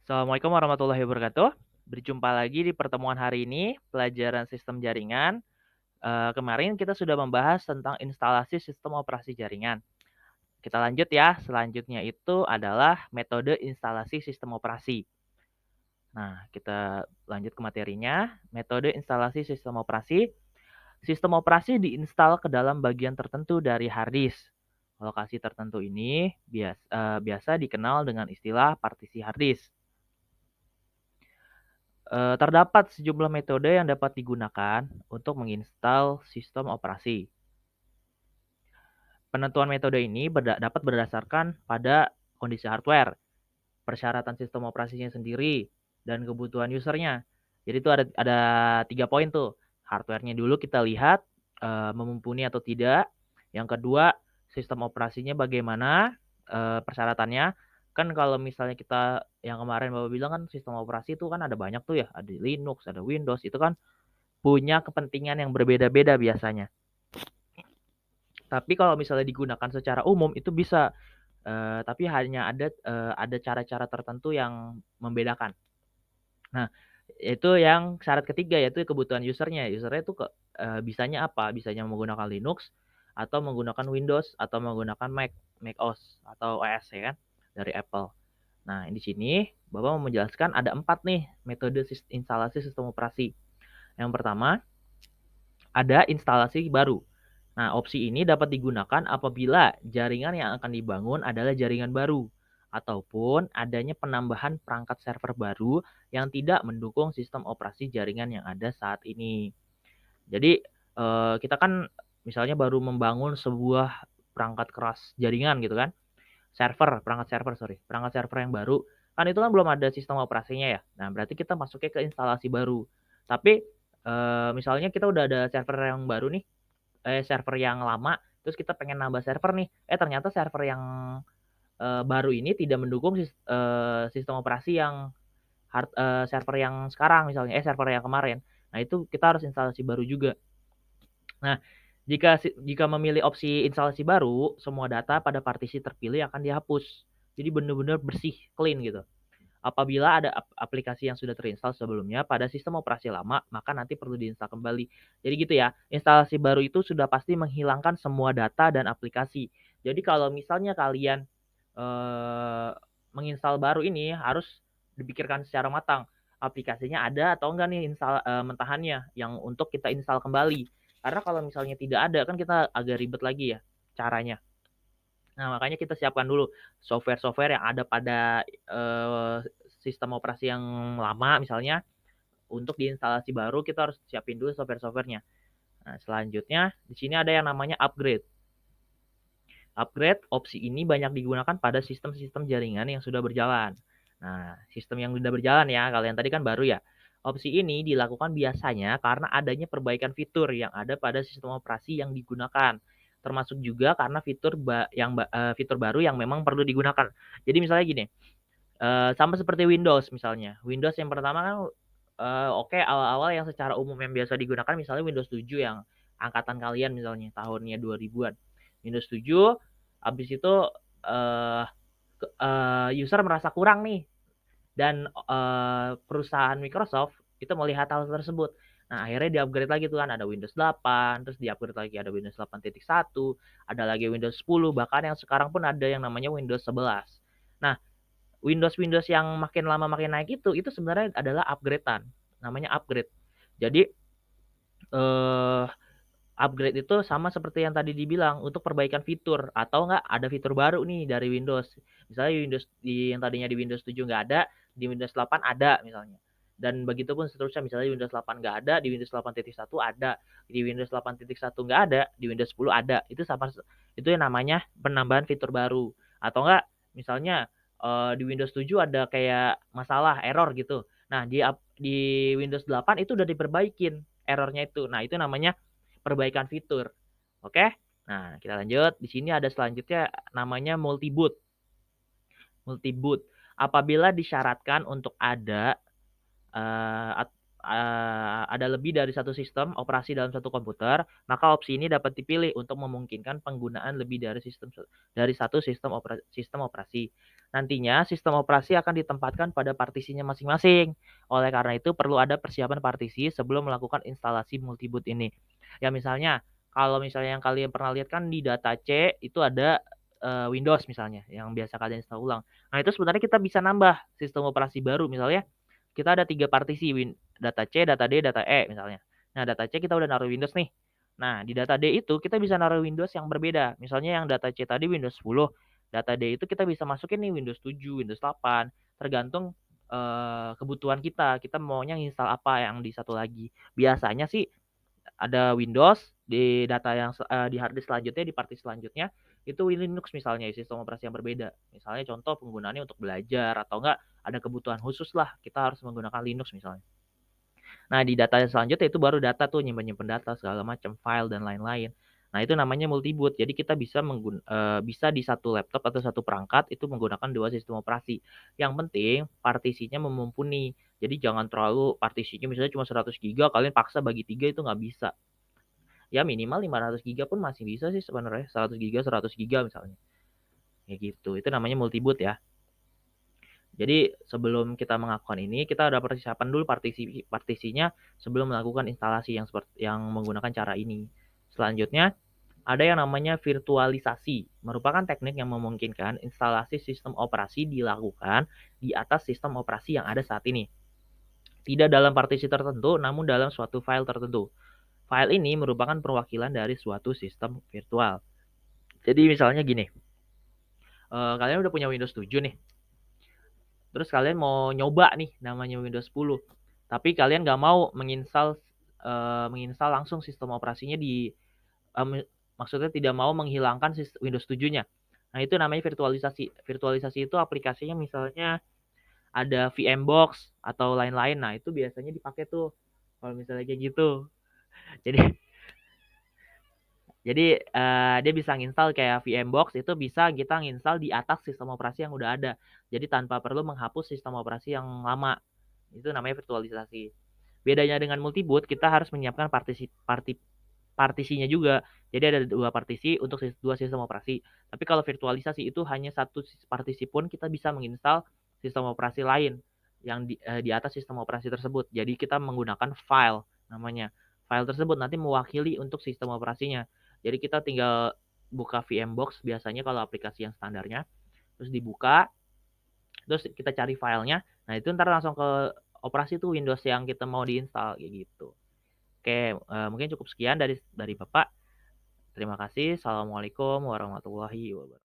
Assalamualaikum warahmatullahi wabarakatuh. Berjumpa lagi di pertemuan hari ini, pelajaran sistem jaringan. Kemarin kita sudah membahas tentang instalasi sistem operasi jaringan. Kita lanjut ya, selanjutnya itu adalah metode instalasi sistem operasi. Nah, kita lanjut ke materinya. Metode instalasi sistem operasi. Sistem operasi diinstal ke dalam bagian tertentu dari hard disk. Lokasi tertentu ini biasa dikenal dengan istilah partisi hard disk. Terdapat sejumlah metode yang dapat digunakan untuk menginstal sistem operasi. Penentuan metode ini dapat berdasarkan pada kondisi hardware, persyaratan sistem operasinya sendiri, dan kebutuhan usernya. Jadi itu ada 3 poin tuh. Hardware-nya dulu kita lihat memumpuni atau tidak. Yang kedua, sistem operasinya bagaimana persyaratannya. Kan kalau misalnya kita yang kemarin Bapak bilang kan sistem operasi itu kan ada banyak tuh ya, ada Linux, ada Windows, itu kan punya kepentingan yang berbeda-beda biasanya. Tapi kalau misalnya digunakan secara umum itu bisa, tapi hanya ada cara-cara tertentu yang membedakan. Nah, itu yang syarat ketiga yaitu kebutuhan usernya. Usernya itu bisanya apa? Bisanya menggunakan Linux atau menggunakan Windows atau menggunakan macOS atau OS ya kan dari Apple. Nah, di sini Bapak mau menjelaskan ada 4 nih metode instalasi sistem operasi. Yang pertama, ada instalasi baru. Nah, opsi ini dapat digunakan apabila jaringan yang akan dibangun adalah jaringan baru ataupun adanya penambahan perangkat server baru yang tidak mendukung sistem operasi jaringan yang ada saat ini. Jadi, kita kan misalnya baru membangun sebuah perangkat keras jaringan gitu kan, perangkat server yang baru, kan itu kan belum ada sistem operasinya ya. Nah, berarti kita masuknya ke instalasi baru. Tapi, misalnya kita udah ada server yang baru nih, server yang lama, terus kita pengen nambah server nih, ternyata server yang, baru ini tidak mendukung sistem operasi yang server yang sekarang misalnya server yang kemarin. Nah, itu kita harus instalasi baru juga. Nah, jika memilih opsi instalasi baru, semua data pada partisi terpilih akan dihapus. Jadi benar-benar bersih, clean gitu. Apabila ada aplikasi yang sudah terinstall sebelumnya pada sistem operasi lama, maka nanti perlu diinstal kembali. Jadi gitu ya, instalasi baru itu sudah pasti menghilangkan semua data dan aplikasi. Jadi kalau misalnya kalian eee, menginstal baru ini harus dipikirkan secara matang. Aplikasinya ada atau enggak nih mentahannya yang untuk kita install kembali. Karena kalau misalnya tidak ada kan kita agak ribet lagi ya caranya. Nah, makanya kita siapkan dulu software-software yang ada pada, sistem operasi yang lama misalnya, untuk diinstalasi baru kita harus siapin dulu software-software-nya. Nah, selanjutnya di sini ada yang namanya upgrade. Upgrade, opsi ini banyak digunakan pada sistem-sistem jaringan yang sudah berjalan. Nah, sistem yang sudah berjalan ya, kalau yang tadi kan baru ya. Opsi ini dilakukan biasanya karena adanya perbaikan fitur yang ada pada sistem operasi yang digunakan. Termasuk juga karena fitur baru yang memang perlu digunakan. Jadi misalnya gini, sama seperti Windows misalnya. Windows yang pertama kan, oke awal-awal yang secara umum yang biasa digunakan misalnya Windows 7 yang angkatan kalian misalnya tahunnya 2000-an. Windows 7, habis itu, eee user merasa kurang nih dan, perusahaan Microsoft itu melihat hal tersebut. Nah, akhirnya di-upgrade lagi tuh kan ada Windows 8, terus di-upgrade lagi ada Windows 8.1, ada lagi Windows 10, bahkan yang sekarang pun ada yang namanya Windows 11. Nah, Windows-Windows yang makin lama makin naik itu sebenarnya adalah upgrade-an, namanya upgrade. Jadi, eee, upgrade itu sama seperti yang tadi dibilang untuk perbaikan fitur atau enggak ada fitur baru nih dari Windows. Misalnya yang tadinya di Windows 7 nggak ada, di Windows 8 ada misalnya. Dan begitupun seterusnya, misalnya Windows 8 nggak ada, di Windows 8.1 ada, di Windows 8.1 nggak ada, di Windows 10 ada. Itu yang namanya penambahan fitur baru. Atau enggak misalnya, di Windows 7 ada kayak masalah error gitu. Nah, di Windows 8 itu udah diperbaikin error-nya itu. Nah, itu namanya perbaikan fitur. Oke? Nah, kita lanjut. Di sini ada selanjutnya namanya multi-boot. Multi-boot. Apabila disyaratkan untuk ada, eee, at ada lebih dari satu sistem operasi dalam satu komputer, maka opsi ini dapat dipilih untuk memungkinkan penggunaan lebih dari satu sistem operasi. Nantinya sistem operasi akan ditempatkan pada partisinya masing-masing. Oleh karena itu perlu ada persiapan partisi sebelum melakukan instalasi multiboot ini. Ya misalnya, kalau misalnya yang kalian pernah lihat kan di data C itu ada Windows misalnya yang biasa kalian install ulang. Nah, itu sebenarnya kita bisa nambah sistem operasi baru. Misalnya kita ada 3 partisi data C, data D, data E misalnya. Nah, data C kita udah naruh Windows nih. Nah, di data D itu kita bisa naruh Windows yang berbeda. Misalnya yang data C tadi Windows 10, data D itu kita bisa masukin nih Windows 7, Windows 8, tergantung kebutuhan kita. Kita maunya install apa yang di satu lagi. Biasanya sih ada Windows di data yang di hard disk selanjutnya, di partisi selanjutnya itu Linux misalnya, sistem operasi yang berbeda. Misalnya contoh penggunaannya untuk belajar atau enggak ada kebutuhan khusus lah, kita harus menggunakan Linux misalnya. Nah, di data yang selanjutnya itu baru data tuh nyimpen-nyimpen data segala macam, file dan lain-lain. Nah, itu namanya multiboot. Jadi kita bisa di satu laptop atau satu perangkat itu menggunakan dua sistem operasi. Yang penting partisinya memumpuni. Jadi jangan terlalu partisinya misalnya cuma 100 giga, kalian paksa bagi 3 itu nggak bisa. Ya minimal 500 giga pun masih bisa sih sebenarnya, 100 giga misalnya. Kayak gitu. Itu namanya multiboot ya. Jadi sebelum kita melakukan ini, kita ada persiapan dulu partisinya sebelum melakukan instalasi yang menggunakan cara ini. Selanjutnya, ada yang namanya virtualisasi, merupakan teknik yang memungkinkan instalasi sistem operasi dilakukan di atas sistem operasi yang ada saat ini. Tidak dalam partisi tertentu, namun dalam suatu file tertentu. File ini merupakan perwakilan dari suatu sistem virtual. Jadi misalnya gini, kalian udah punya Windows 7 nih, terus kalian mau nyoba nih namanya Windows 10, tapi kalian nggak mau menginstal langsung sistem operasinya maksudnya tidak mau menghilangkan Windows 7-nya. Nah, itu namanya virtualisasi. Virtualisasi itu aplikasinya misalnya ada VMbox atau lain-lain. Nah, itu biasanya dipakai tuh kalau misalnya kayak gitu. Jadi dia bisa nginstal kayak VMbox itu bisa kita nginstal di atas sistem operasi yang udah ada. Jadi tanpa perlu menghapus sistem operasi yang lama. Itu namanya virtualisasi. Bedanya dengan multiboot, kita harus menyiapkan partisinya juga. Jadi ada dua partisi untuk dua sistem operasi. Tapi kalau virtualisasi itu hanya satu partisi pun kita bisa menginstal sistem operasi lain yang di atas sistem operasi tersebut. Jadi kita menggunakan file namanya. File tersebut nanti mewakili untuk sistem operasinya. Jadi kita tinggal buka VMbox biasanya kalau aplikasi yang standarnya, terus dibuka, terus kita cari filenya. Nah, itu ntar langsung ke operasi tuh Windows yang kita mau diinstal kayak gitu. Oke, mungkin cukup sekian dari Bapak. Terima kasih. Assalamualaikum warahmatullahi wabarakatuh.